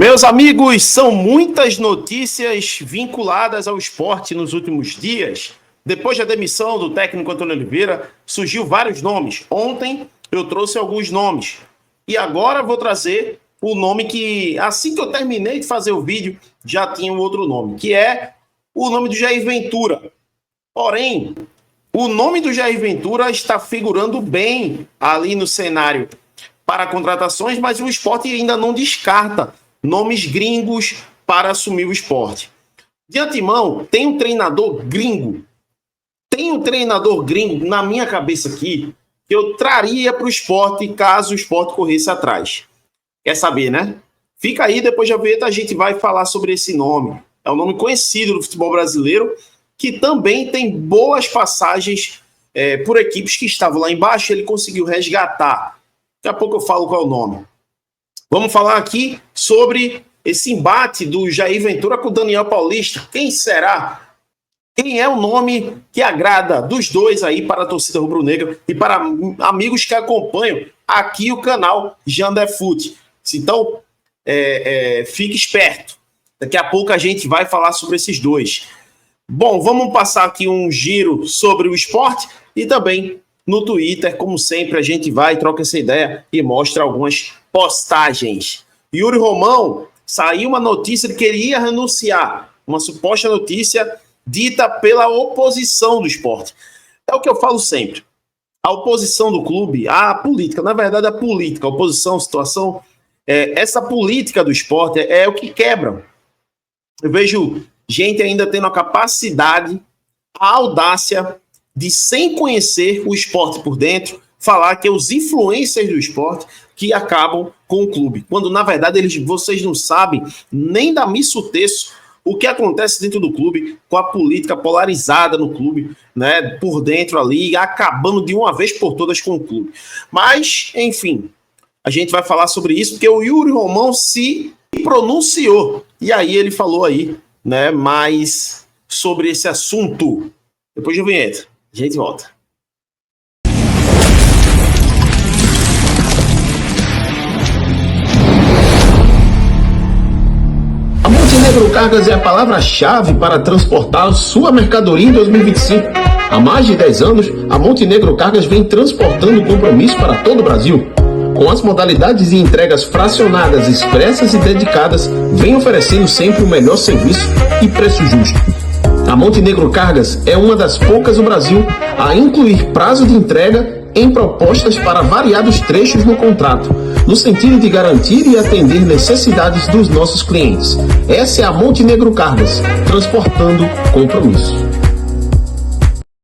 Meus amigos, são muitas notícias vinculadas ao esporte nos últimos dias. Depois da demissão do técnico Antônio Oliveira, surgiu vários nomes. Ontem eu trouxe alguns nomes. E agora vou trazer o nome que, assim que eu terminei de fazer o vídeo, já tinha um outro nome, que é o nome do Jair Ventura. Porém, o nome do Jair Ventura está figurando bem ali no cenário para contratações, mas o esporte ainda não descarta nomes gringos para assumir o esporte. De antemão, tem um treinador gringo na minha cabeça aqui que eu traria para o esporte caso o esporte corresse atrás. Quer saber, né? Fica aí, depois da vinheta a gente vai falar sobre esse nome. É um nome conhecido do futebol brasileiro que também tem boas passagens por equipes que estavam lá embaixo. Ele conseguiu resgatar. Daqui a pouco eu falo qual é o nome. Vamos falar aqui sobre esse embate do Jair Ventura com o Daniel Paulista. Quem será? Quem é o nome que agrada dos dois aí para a torcida rubro-negra e para amigos que acompanham aqui o canal Jandefute? Então, fique esperto. Daqui a pouco a gente vai falar sobre esses dois. Bom, vamos passar aqui um giro sobre o esporte e também no Twitter, como sempre, a gente vai, troca essa ideia e mostra algumas postagens. Yuri Romão, saiu uma notícia de que ele ia renunciar, uma suposta notícia dita pela oposição do esporte. É o que eu falo sempre. A oposição do clube, a política, na verdade a política, a oposição, a situação, essa política do esporte é o que quebra. Eu vejo gente ainda tendo a capacidade, a audácia de, sem conhecer o esporte por dentro, falar que é os influencers do esporte que acabam com o clube. Quando, na verdade, vocês não sabem nem da missa o terço o que acontece dentro do clube, com a política polarizada no clube, né, por dentro ali, acabando de uma vez por todas com o clube. Mas, enfim, a gente vai falar sobre isso, porque o Yuri Romão se pronunciou. E aí ele falou aí, né, mais sobre esse assunto. Depois de vinheta, a gente volta. A Montenegro Cargas é a palavra-chave para transportar sua mercadoria em 2025. Há mais de 10 anos, a Montenegro Cargas vem transportando compromisso para todo o Brasil. Com as modalidades de entregas fracionadas, expressas e dedicadas, vem oferecendo sempre o melhor serviço e preço justo. A Montenegro Cargas é uma das poucas no Brasil a incluir prazo de entrega em propostas para variados trechos no contrato, no sentido de garantir e atender necessidades dos nossos clientes. Essa é a Montenegro Cargas, transportando compromisso.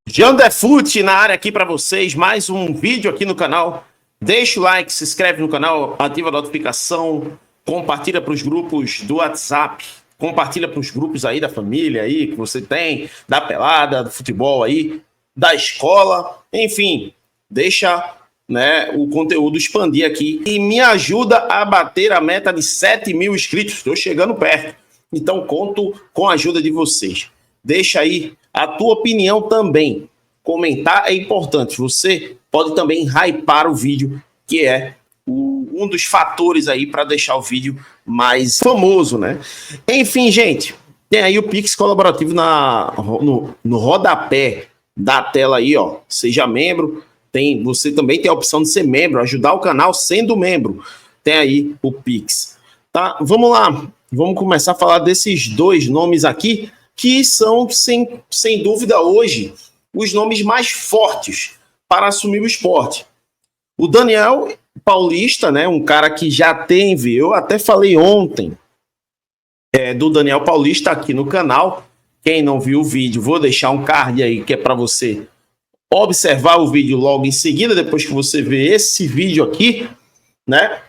Jandefute na área aqui para vocês, mais um vídeo aqui no canal. Deixa o like, se inscreve no canal, ativa a notificação, compartilha para os grupos do WhatsApp, compartilha para os grupos aí da família aí que você tem, da pelada, do futebol aí, da escola, enfim, deixa, né, o conteúdo expandir aqui e me ajuda a bater a meta de 7 mil inscritos. Estou chegando perto, então conto com a ajuda de vocês. Deixa aí a tua opinião também. Comentar é importante. Você pode também hypar o vídeo, que é um dos fatores aí para deixar o vídeo mais famoso, né? Enfim, gente, tem aí o Pix colaborativo no rodapé da tela aí, ó. Seja membro. Você também tem a opção de ser membro, ajudar o canal sendo membro. Tem aí o Pix. Tá? Vamos lá. Vamos começar a falar desses dois nomes aqui, que são, sem dúvida, hoje, os nomes mais fortes para assumir o esporte. O Daniel Paulista, né, um cara que já teve, eu até falei ontem do Daniel Paulista aqui no canal. Quem não viu o vídeo, vou deixar um card aí que é para você observar o vídeo logo em seguida, depois que você vê esse vídeo aqui, né?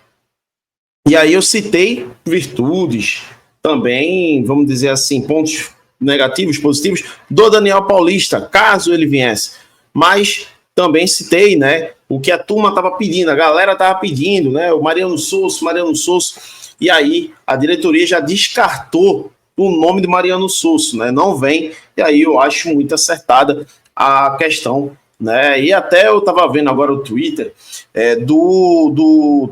E aí eu citei virtudes, também, vamos dizer assim, pontos negativos, positivos, do Daniel Paulista, caso ele viesse. Mas também citei, né, o que a turma estava pedindo, a galera estava pedindo, né, o Mariano Souza, e aí a diretoria já descartou o nome de Mariano Souza, né, não vem, e aí eu acho muito acertada a questão, né, e até eu estava vendo agora o Twitter do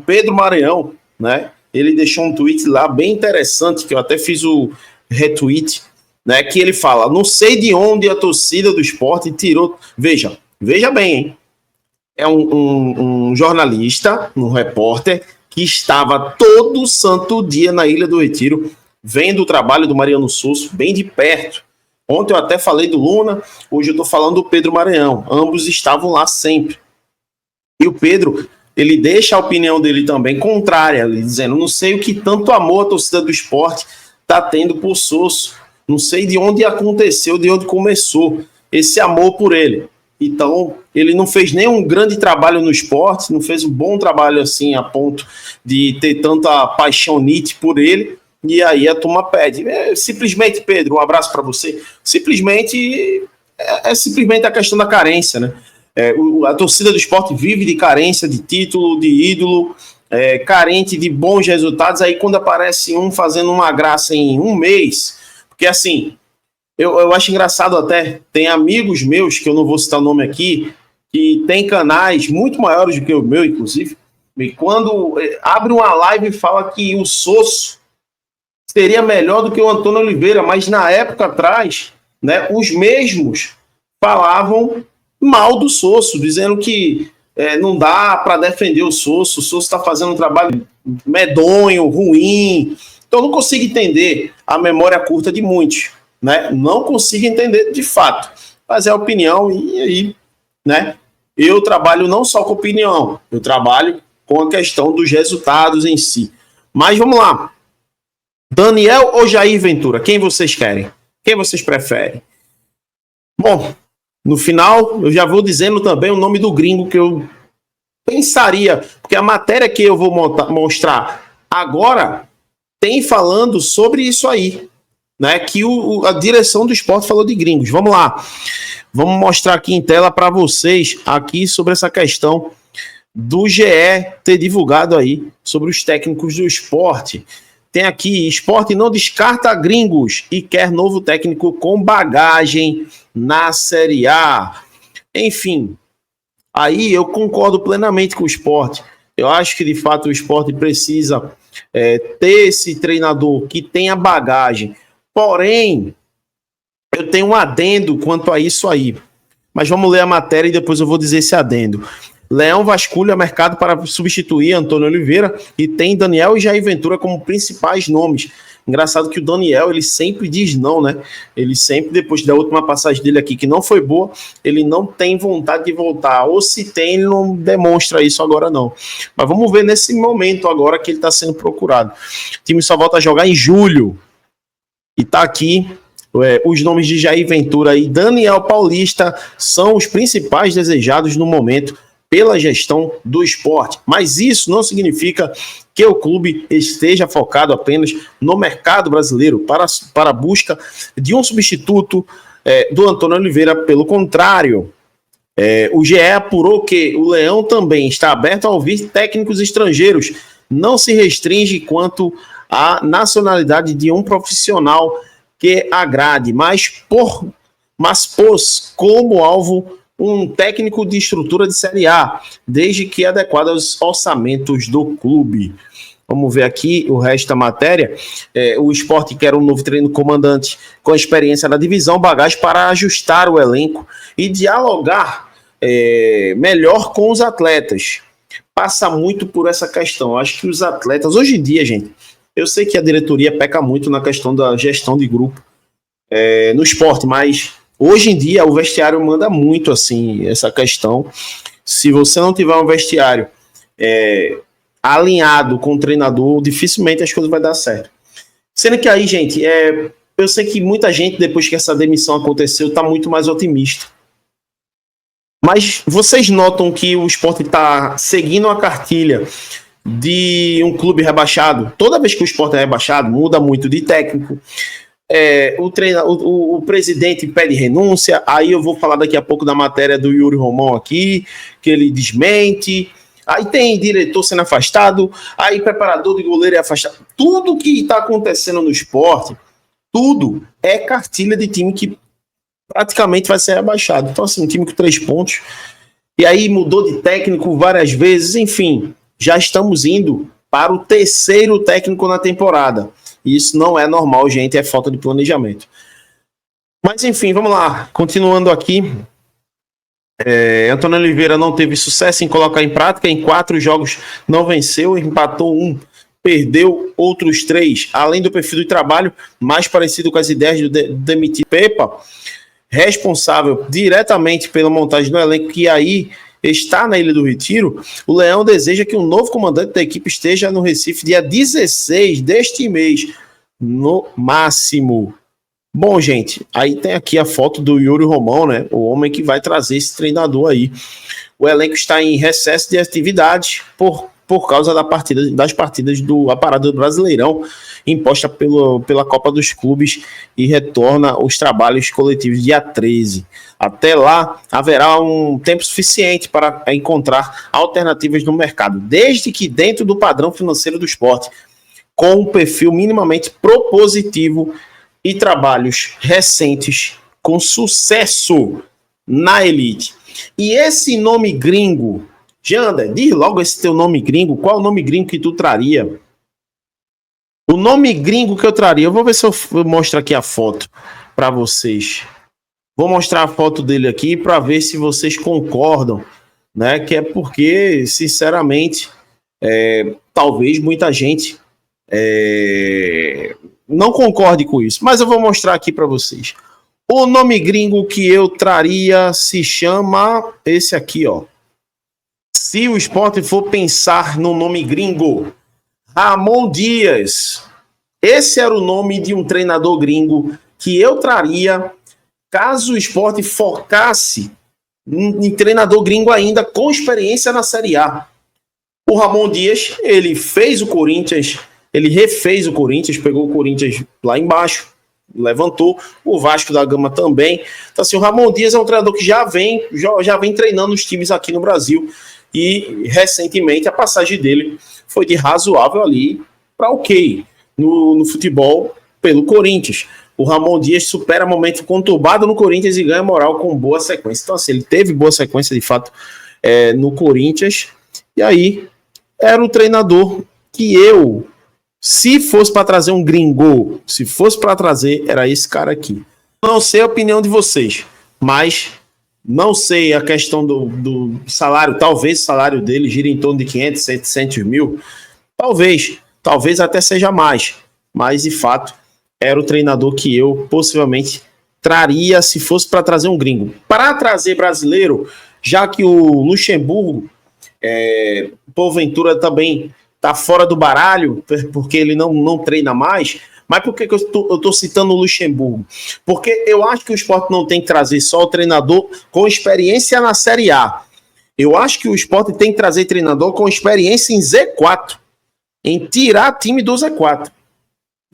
Pedro Maranhão, né, ele deixou um tweet lá bem interessante, que eu até fiz o retweet, né, que ele fala, não sei de onde a torcida do Sport tirou... Veja bem, hein? É um jornalista, um repórter, que estava todo santo dia na Ilha do Retiro, vendo o trabalho do Mariano Sosso bem de perto. Ontem eu até falei do Luna, hoje eu estou falando do Pedro Maranhão. Ambos estavam lá sempre. E o Pedro, ele deixa a opinião dele também contrária, ele dizendo, não sei o que tanto amor a torcida do Sport está tendo por Sosso. Não sei de onde aconteceu, de onde começou esse amor por ele. Então, ele não fez nenhum grande trabalho no esporte, não fez um bom trabalho assim a ponto de ter tanta paixonite por ele, e aí a turma pede. Simplesmente, Pedro, um abraço para você. Simplesmente simplesmente a questão da carência, né? A torcida do esporte vive de carência, de título, de ídolo, carente de bons resultados. Aí quando aparece um fazendo uma graça em um mês, porque assim... Eu acho engraçado até, tem amigos meus, que eu não vou citar o nome aqui, que tem canais muito maiores do que o meu, inclusive, e quando abre uma live e fala que o Sosso seria melhor do que o Antônio Oliveira, mas na época atrás, né, os mesmos falavam mal do Sosso, dizendo que não dá para defender o Sosso está fazendo um trabalho medonho, ruim. Então eu não consigo entender a memória curta de muitos. Né? Não consigo entender de fato, mas é a opinião, e aí, né? Eu trabalho não só com opinião, eu trabalho com a questão dos resultados em si. Mas vamos lá. Daniel ou Jair Ventura? Quem vocês querem? Quem vocês preferem? Bom, no final, eu já vou dizendo também o nome do gringo que eu pensaria, porque a matéria que eu vou mostrar agora tem falando sobre isso aí. Né, que a direção do esporte falou de gringos. Vamos lá. Vamos mostrar aqui em tela para vocês aqui sobre essa questão do GE ter divulgado aí sobre os técnicos do esporte. Tem aqui, esporte não descarta gringos e quer novo técnico com bagagem na Série A. Enfim, aí eu concordo plenamente com o esporte. Eu acho que de fato o esporte precisa ter esse treinador que tenha bagagem. Porém, eu tenho um adendo quanto a isso aí. Mas vamos ler a matéria e depois eu vou dizer esse adendo. Leão vasculha mercado para substituir Antônio Oliveira e tem Daniel e Jair Ventura como principais nomes. Engraçado que o Daniel, ele sempre diz não, né? Ele sempre, depois da última passagem dele aqui, que não foi boa, ele não tem vontade de voltar. Ou se tem, ele não demonstra isso agora não. Mas vamos ver nesse momento agora que ele está sendo procurado. O time só volta a jogar em julho. E tá aqui os nomes de Jair Ventura e Daniel Paulista são os principais desejados no momento pela gestão do esporte. Mas isso não significa que o clube esteja focado apenas no mercado brasileiro para a busca de um substituto do Antônio Oliveira. Pelo contrário, o GE apurou que o Leão também está aberto a ouvir técnicos estrangeiros. Não se restringe quanto a nacionalidade de um profissional que agrade, mas pôs como alvo um técnico de estrutura de Série A, desde que adequado aos orçamentos do clube. Vamos ver aqui o resto da matéria. O esporte quer um novo treino comandante com experiência na divisão, bagagem para ajustar o elenco e dialogar melhor com os atletas. Passa muito por essa questão. Acho que os atletas, hoje em dia, gente, eu sei que a diretoria peca muito na questão da gestão de grupo no esporte, mas hoje em dia o vestiário manda muito assim essa questão. Se você não tiver um vestiário alinhado com o treinador, dificilmente as coisas vão dar certo. Sendo que aí, gente, eu sei que muita gente, depois que essa demissão aconteceu, está muito mais otimista. Mas vocês notam que o esporte está seguindo a cartilha de um clube rebaixado? Toda vez que o esporte é rebaixado, muda muito de técnico. O presidente pede renúncia. Aí eu vou falar daqui a pouco da matéria do Yuri Romão aqui, que ele desmente. Aí tem diretor sendo afastado, aí preparador de goleiro é afastado. Tudo que está acontecendo no esporte, tudo é cartilha de time que praticamente vai ser rebaixado. Então, assim, um time com 3 pontos. E aí mudou de técnico várias vezes, enfim, já estamos indo para o terceiro técnico na temporada. Isso não é normal, gente, é falta de planejamento. Mas enfim, vamos lá. Continuando aqui. Antônio Oliveira não teve sucesso em colocar em prática. Em 4 jogos não venceu, empatou 1, perdeu outros 3. Além do perfil de trabalho mais parecido com as ideias do demitir Pepa, responsável diretamente pela montagem do elenco que aí está na Ilha do Retiro, o Leão deseja que o novo comandante da equipe esteja no Recife dia 16 deste mês, no máximo. Bom, gente, aí tem aqui a foto do Yuri Romão, né? O homem que vai trazer esse treinador aí. O elenco está em recesso de atividades por causa das partidas do aparato do Brasileirão, imposta pela Copa dos Clubes, e retorna os trabalhos coletivos dia 13. Até lá, haverá um tempo suficiente para encontrar alternativas no mercado, desde que dentro do padrão financeiro do esporte, com um perfil minimamente propositivo e trabalhos recentes com sucesso na elite. E esse nome gringo, Jander, diz logo esse teu nome gringo, qual é o nome gringo que tu traria? O nome gringo que eu traria, eu vou ver se eu mostro aqui a foto para vocês. Vou mostrar a foto dele aqui para ver se vocês concordam, né? Que é porque, sinceramente, talvez muita gente não concorde com isso, mas eu vou mostrar aqui para vocês. O nome gringo que eu traria se chama esse aqui, ó. Se o Sport for pensar no nome gringo, Ramon Dias. Esse era o nome de um treinador gringo que eu traria caso o Sport focasse em treinador gringo ainda com experiência na Série A. O Ramon Dias, ele fez o Corinthians, ele refez o Corinthians, pegou o Corinthians lá embaixo, levantou, o Vasco da Gama também. Então, assim, o Ramon Dias é um treinador que já vem treinando os times aqui no Brasil, e recentemente a passagem dele foi de razoável ali para ok no futebol pelo Corinthians. O Ramon Dias supera momento conturbado no Corinthians e ganha moral com boa sequência. Então, assim, ele teve boa sequência de fato no Corinthians, e aí era o treinador que eu, se fosse para trazer um gringo, se fosse para trazer, era esse cara aqui. Não sei a opinião de vocês, mas não sei a questão do salário. Talvez o salário dele gire em torno de 500, 700 mil. Talvez até seja mais. Mas, de fato, era o treinador que eu possivelmente traria se fosse para trazer um gringo. Para trazer brasileiro, já que o Luxemburgo, porventura, também está fora do baralho, porque ele não treina mais. Mas por que eu estou citando o Luxemburgo? Porque eu acho que o Sport não tem que trazer só o treinador com experiência na Série A. Eu acho que o Sport tem que trazer treinador com experiência em Z4, em tirar time do Z4.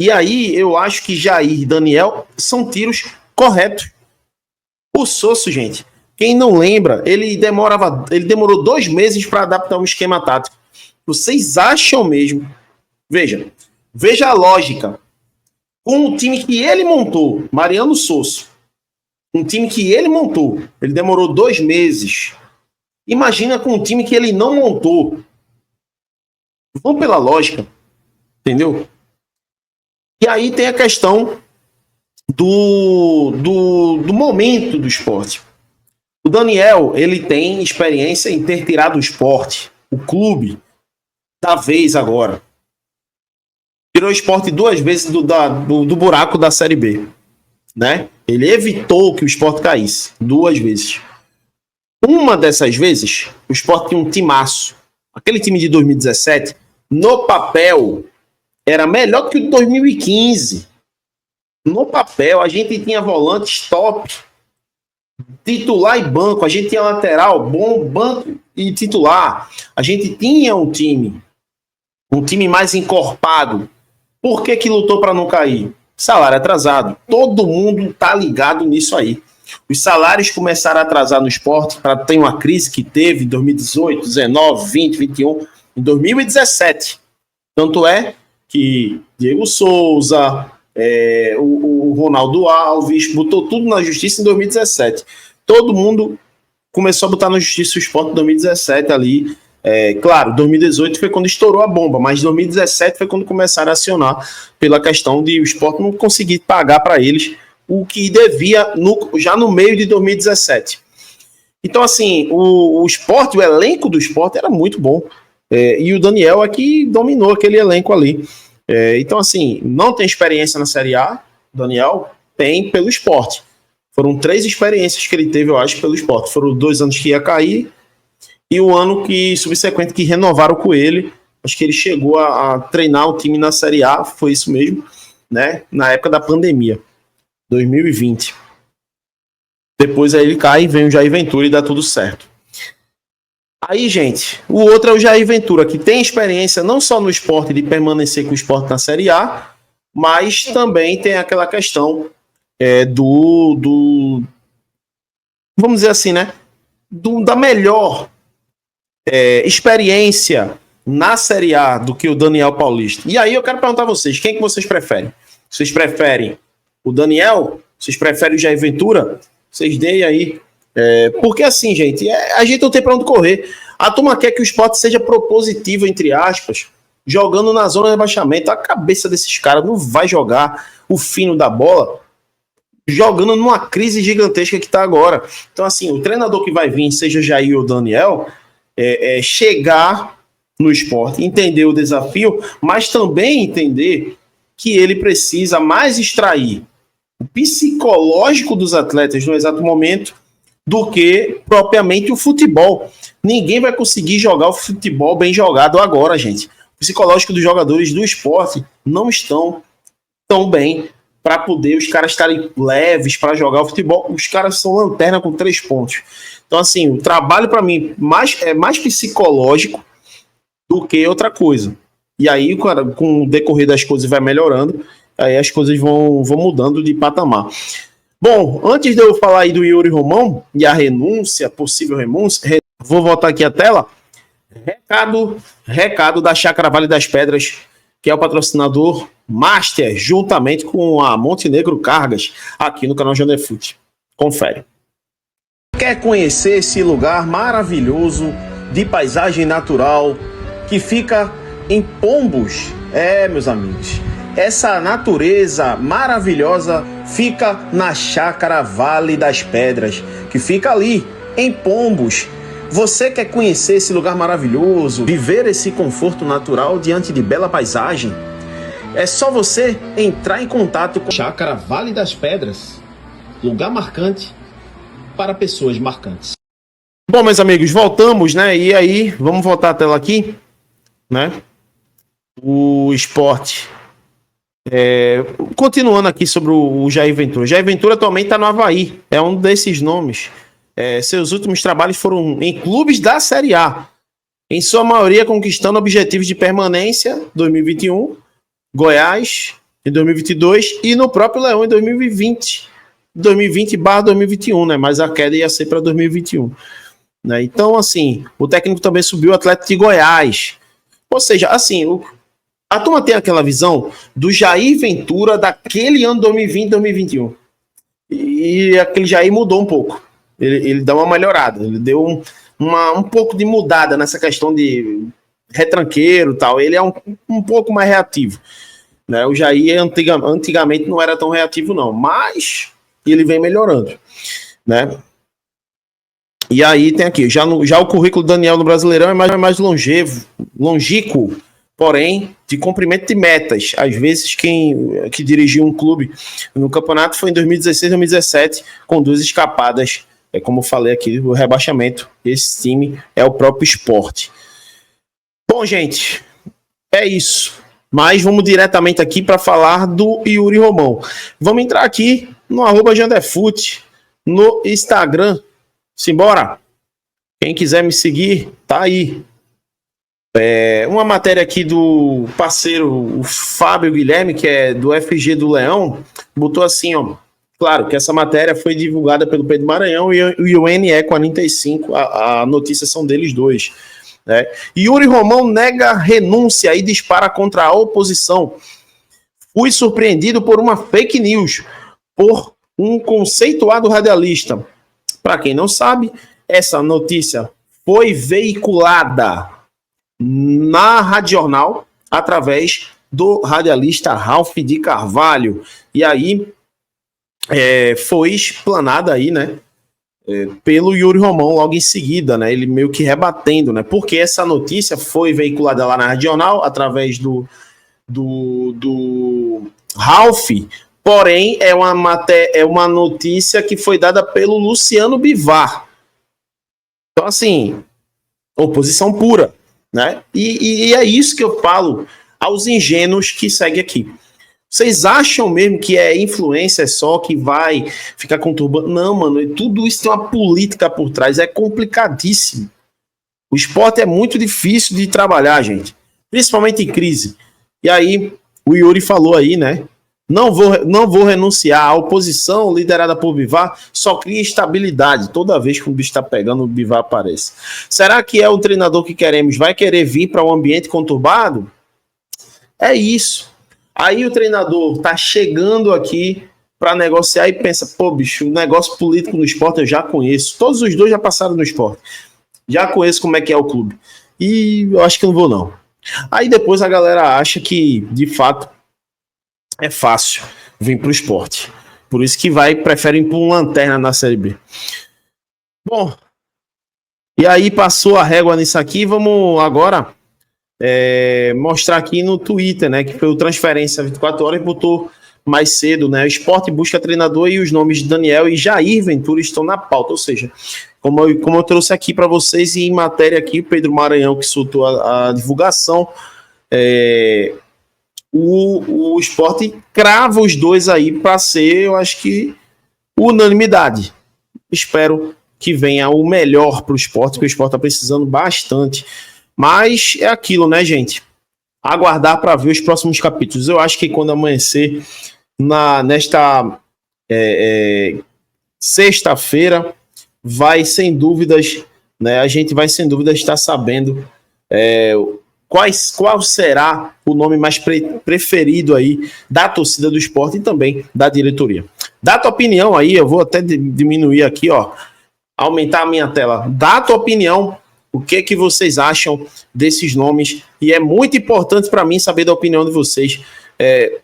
E aí eu acho que Jair e Daniel são tiros corretos. O Sosso, gente, quem não lembra, ele demorou 2 meses para adaptar um esquema tático. Vocês acham mesmo? Veja a lógica. Com o time que ele montou, Mariano Sosso, um time que ele montou, ele demorou 2 meses. Imagina com um time que ele não montou. Vamos pela lógica, entendeu? E aí tem a questão do momento do esporte. O Daniel, ele tem experiência em ter tirado o esporte, o clube, da vez agora. Tirou o Sport 2 vezes do buraco da Série B, né? Ele evitou que o Sport caísse 2 vezes. Uma dessas vezes, o Sport tinha um timaço. Aquele time de 2017, no papel, era melhor que o de 2015. No papel, a gente tinha volantes top, titular e banco. A gente tinha lateral, bom, banco e titular. A gente tinha um time mais encorpado. Por que lutou para não cair? Salário atrasado. Todo mundo tá ligado nisso aí. Os salários começaram a atrasar no esporte para ter uma crise que teve em 2018, 19, 20, 21, em 2017. Tanto é que Diego Souza, o Ronaldo Alves, botou tudo na justiça em 2017. Todo mundo começou a botar na justiça o esporte em 2017 ali, Claro, 2018 foi quando estourou a bomba, mas 2017 foi quando começaram a acionar pela questão de o Sport não conseguir pagar para eles o que devia já no meio de 2017. Então, assim, o Sport, o elenco do Sport era muito bom. E o Daniel aqui dominou aquele elenco ali. Então, assim, não tem experiência na Série A, o Daniel tem pelo Sport. Foram 3 experiências que ele teve, eu acho, pelo Sport. Foram 2 anos que ia cair e o ano subsequente que renovaram com ele. Acho que ele chegou a treinar o time na Série A, foi isso mesmo, né? Na época da pandemia, 2020. Depois aí ele cai, vem o Jair Ventura e dá tudo certo. Aí, gente, o outro é o Jair Ventura, que tem experiência não só no Sport de permanecer com o Sport na Série A, mas também tem aquela questão vamos dizer assim, né? Da melhor experiência na Série A do que o Daniel Paulista. E aí eu quero perguntar a vocês, quem que vocês preferem? Vocês preferem o Daniel? Vocês preferem o Jair Ventura? Vocês deem aí. Porque assim, gente, a gente não tem para onde correr. A turma quer que o Sport seja propositivo, entre aspas, jogando na zona de rebaixamento. A cabeça desses caras não vai jogar o fino da bola jogando numa crise gigantesca que está agora. Então, assim, o treinador que vai vir, seja Jair ou Daniel, chegar no Sport, entender o desafio, mas também entender que ele precisa mais extrair o psicológico dos atletas no exato momento do que propriamente o futebol. Ninguém vai conseguir jogar o futebol bem jogado agora, gente. O psicológico dos jogadores do esporte não estão tão bem para poder os caras estarem leves para jogar o futebol. Os caras são lanterna com 3 pontos. Então, assim, o trabalho para mim é mais psicológico do que outra coisa. E aí, cara, com o decorrer das coisas vai melhorando, aí as coisas vão mudando de patamar. Bom, antes de eu falar aí do Yuri Romão e a renúncia, possível renúncia, vou voltar aqui a tela. Recado da Chácara Vale das Pedras, que é o patrocinador master, juntamente com a Montenegro Cargas, aqui no canal Janefute. Confere. Quer conhecer esse lugar maravilhoso de paisagem natural que fica em Pombos? Meus amigos, essa natureza maravilhosa fica na Chácara Vale das Pedras, que fica ali em Pombos. Você quer conhecer esse lugar maravilhoso, viver esse conforto natural diante de bela paisagem? É só você entrar em contato com Chácara Vale das Pedras, lugar marcante para pessoas marcantes. Bom, meus amigos, voltamos, né? E aí, vamos voltar a tela aqui, né? O Sport. Continuando aqui sobre o Jair Ventura. Jair Ventura atualmente está no Avaí, é um desses nomes. Seus últimos trabalhos foram em clubes da Série A, em sua maioria conquistando objetivos de permanência 2021, Goiás em 2022 e no próprio Leão em 2020/2021, né? Mas a queda ia ser para 2021. Né? Então, assim, o técnico também subiu o Atlético de Goiás. Ou seja, assim, a turma tem aquela visão do Jair Ventura daquele ano 2020/2021. E aquele Jair mudou um pouco. Ele dá uma melhorada, ele deu um pouco de mudada nessa questão de retranqueiro e tal. Ele é um pouco mais reativo. Né? O Jair antigamente não era tão reativo, não, mas ele vem melhorando. Né? E aí tem aqui, já o currículo do Daniel no Brasileirão é mais longínquo, porém, de cumprimento de metas. Às vezes, que dirigiu um clube no campeonato foi em 2016, 2017, com 2 escapadas. Como eu falei aqui, o rebaixamento. Esse time é o próprio Sport. Bom, gente, é isso. Mas vamos diretamente aqui para falar do Yuri Romão. Vamos entrar aqui no @Jandefute, no Instagram. Simbora! Quem quiser me seguir, tá aí. Uma matéria aqui do parceiro, o Fábio Guilherme, que é do FG do Leão, botou assim, ó. Claro que essa matéria foi divulgada pelo Pedro Maranhão e o NE45, a notícia são deles dois. Né? Yuri Romão nega renúncia e dispara contra a oposição. Fui surpreendido por uma fake news, por um conceituado radialista. Para quem não sabe, essa notícia foi veiculada na Rádio Jornal através do radialista Ralph de Carvalho. E aí foi explanada aí, né, pelo Yuri Romão logo em seguida, né, ele meio que rebatendo, né, porque essa notícia foi veiculada lá na Rádio Jornal através do Ralph, porém é uma notícia que foi dada pelo Luciano Bivar. Então, assim, oposição pura, né? E é isso que eu falo aos ingênuos que seguem aqui. Vocês acham mesmo que influência só que vai ficar conturbando? Não, mano, tudo isso tem uma política por trás, é complicadíssimo. O esporte é muito difícil de trabalhar, gente, principalmente em crise. E aí, o Yuri falou aí, né? Não vou renunciar. A oposição liderada por Bivar só cria instabilidade. Toda vez que o bicho está pegando, o Bivar aparece. Será que é o treinador que queremos? Vai querer vir para um ambiente conturbado? É isso. Aí o treinador tá chegando aqui para negociar e pensa, pô, bicho, o negócio político no esporte eu já conheço. Todos os dois já passaram no esporte. Já conheço como é que é o clube. E eu acho que não vou, não. Aí depois a galera acha que, de fato, é fácil vir para o esporte. Por isso que preferem pôr uma lanterna na Série B. Bom, e aí passou a régua nisso aqui. Vamos agora mostrar aqui no Twitter, né? Que foi o Transferência 24 Horas, botou mais cedo, né? O esporte busca treinador e os nomes de Daniel e Jair Ventura estão na pauta. Ou seja, como eu trouxe aqui para vocês em matéria aqui, Pedro Maranhão que soltou a divulgação, o esporte crava os dois aí para ser, eu acho que, unanimidade. Espero que venha o melhor para o esporte, porque o esporte está precisando bastante. Mas é aquilo, né, gente? Aguardar para ver os próximos capítulos. Eu acho que quando amanhecer nesta sexta-feira, vai sem dúvidas, né? A gente vai sem dúvidas estar sabendo qual será o nome mais preferido aí da torcida do esporte e também da diretoria. Dá tua opinião aí, eu vou até diminuir aqui, ó, aumentar a minha tela. Dá tua opinião, o que vocês acham desses nomes, e é muito importante para mim saber da opinião de vocês,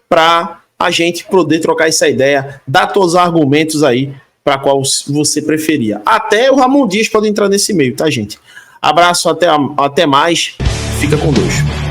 para a gente poder trocar essa ideia, dar todos os argumentos aí para qual você preferia. Até o Ramon Dias pode entrar nesse meio, tá, gente? Abraço, até mais. Fica com Deus.